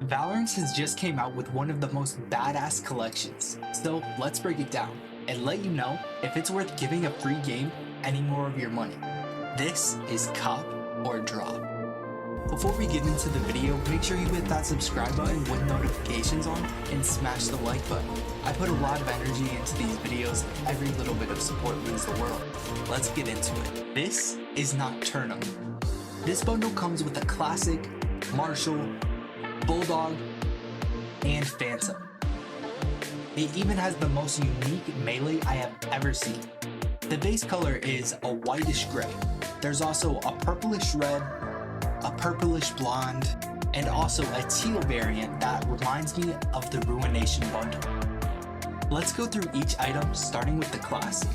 Valorant has just came out with one of the most badass collections, so let's break it down and let you know if it's worth giving a free game any more of your money. This is Cop or Drop. Before we get into the video, make sure you hit that subscribe button with notifications on and smash the like button. I put a lot of energy into these videos, every little bit of support means the world. Let's get into it. This is Nocturnum. This bundle comes with a classic, Marshall, Bulldog, and Phantom. It even has the most unique melee I have ever seen. The base color is a whitish gray. There's also a purplish red, a purplish blonde, and also a teal variant that reminds me of the Ruination bundle. Let's go through each item starting with the classic.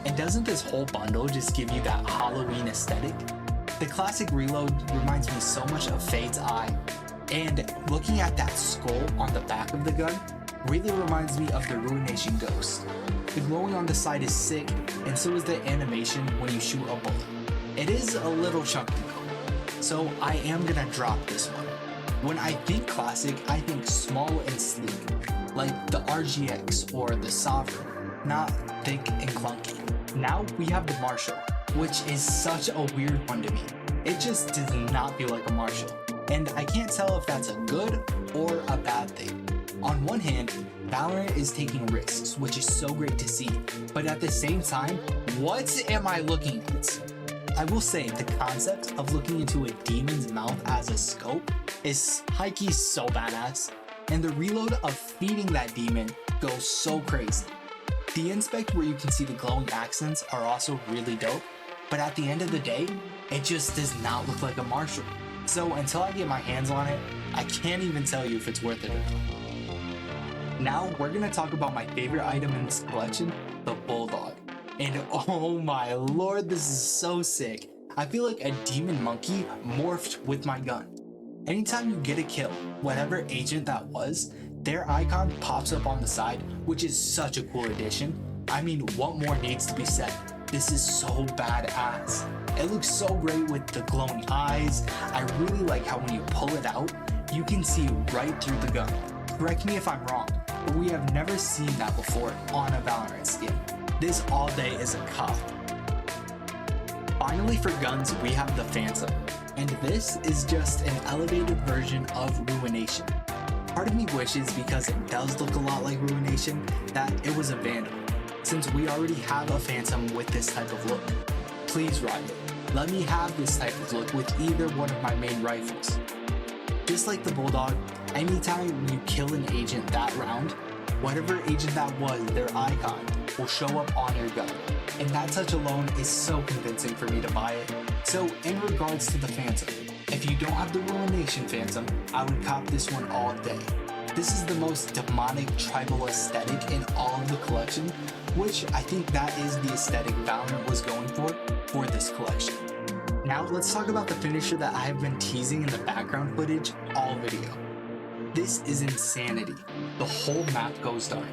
And doesn't this whole bundle just give you that Halloween aesthetic? The classic reload reminds me so much of Fade's Eye. And looking at that skull on the back of the gun really reminds me of the Ruination Ghost. The glowing on the side is sick, and so is the animation when you shoot a bullet. It is a little chunky though, so I am gonna drop this one. When I think classic, I think small and sleek, like the RGX or the Sovereign, not thick and clunky. Now we have the Marshall, which is such a weird one to me. It just does not feel like a Marshall. And I can't tell if that's a good or a bad thing. On one hand, Valorant is taking risks, which is so great to see, but at the same time, what am I looking at? I will say the concept of looking into a demon's mouth as a scope is high-key so badass, and the reload of feeding that demon goes so crazy. The inspect where you can see the glowing accents are also really dope, but at the end of the day, it just does not look like a Marshall. So until I get my hands on it, I can't even tell you if it's worth it or not. Now we're gonna talk about my favorite item in this collection, the Bulldog. And oh my lord, this is so sick. I feel like a demon monkey morphed with my gun. Anytime you get a kill, whatever agent that was, their icon pops up on the side, which is such a cool addition. I mean, what more needs to be said? This is so badass. It looks so great with the glowing eyes. I really like how when you pull it out, you can see right through the gun. Correct me if I'm wrong, but we have never seen that before on a Valorant skin. This all day is a cop. Finally for guns, we have the Phantom. And this is just an elevated version of Ruination. Part of me wishes, because it does look a lot like Ruination, that it was a Vandal, since we already have a Phantom with this type of look. Please Riot, let me have this type of look with either one of my main rifles. Just like the Bulldog, anytime you kill an agent that round, whatever agent that was, their icon will show up on your gun. And that touch alone is so convincing for me to buy it. So in regards to the Phantom, if you don't have the Ruination Phantom, I would cop this one all day. This is the most demonic tribal aesthetic in all of the collection, which I think that is the aesthetic Valorant was going for this collection. Now let's talk about the finisher that I have been teasing in the background footage all video. This is insanity. The whole map goes dark.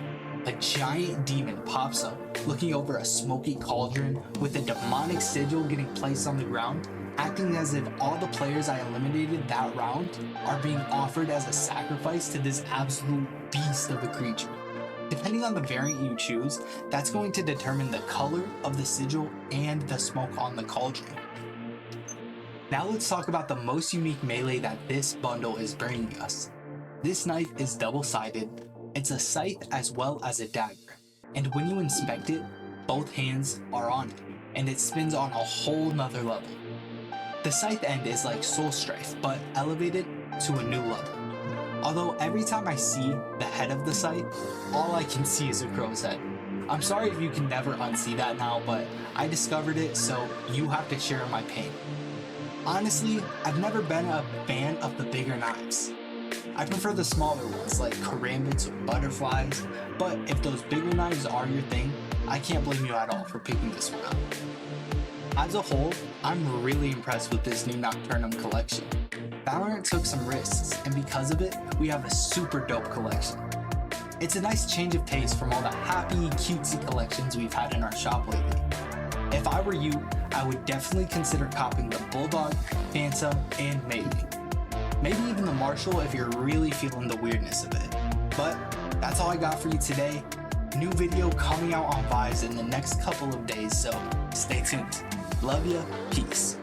A giant demon pops up, looking over a smoky cauldron with a demonic sigil getting placed on the ground, acting as if all the players I eliminated that round are being offered as a sacrifice to this absolute beast of a creature. Depending on the variant you choose, that's going to determine the color of the sigil and the smoke on the cauldron. Now let's talk about the most unique melee that this bundle is bringing us. This knife is double-sided. It's a scythe as well as a dagger, and when you inspect it, both hands are on it, and it spins on a whole nother level. The scythe end is like Soul Strife, but elevated to a new level. Although every time I see the head of the scythe, all I can see is a crow's head. I'm sorry if you can never unsee that now, but I discovered it, so you have to share my pain. Honestly, I've never been a fan of the bigger knives. I prefer the smaller ones like karambits or butterflies, but if those bigger knives are your thing, I can't blame you at all for picking this one up. As a whole, I'm really impressed with this new Nocturnum collection. Valorant took some risks, and because of it, we have a super dope collection. It's a nice change of pace from all the happy, cutesy collections we've had in our shop lately. If I were you, I would definitely consider copping the Bulldog, Phantom, and Maven. Maybe even the Marshall if you're really feeling the weirdness of it. But that's all I got for you today. New video coming out on Vibes in the next couple of days, so stay tuned. Love ya, peace.